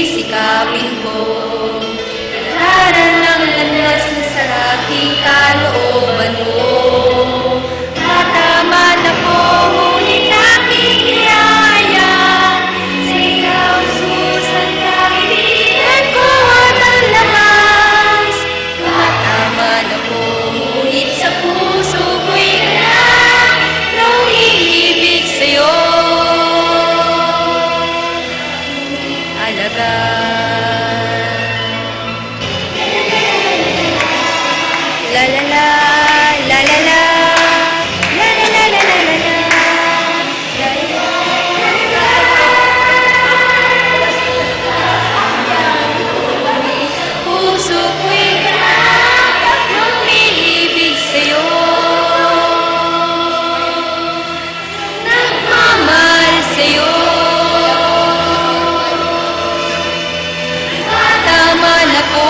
sisikapin ko. Ilaran ng landas na sa aking kalooban mo. Matama na po, ngunit aking iyaya. Sa ikaw, Jesus, ang kaibigan ko at ang lahas. Matama na po, ngunit sa puso ko'y nung iibig sa'yo. La la la, la la la, la la la la la la la, puso ko'y nung iibig sa'yo. Nagmamahal sa'yo. Tama na po.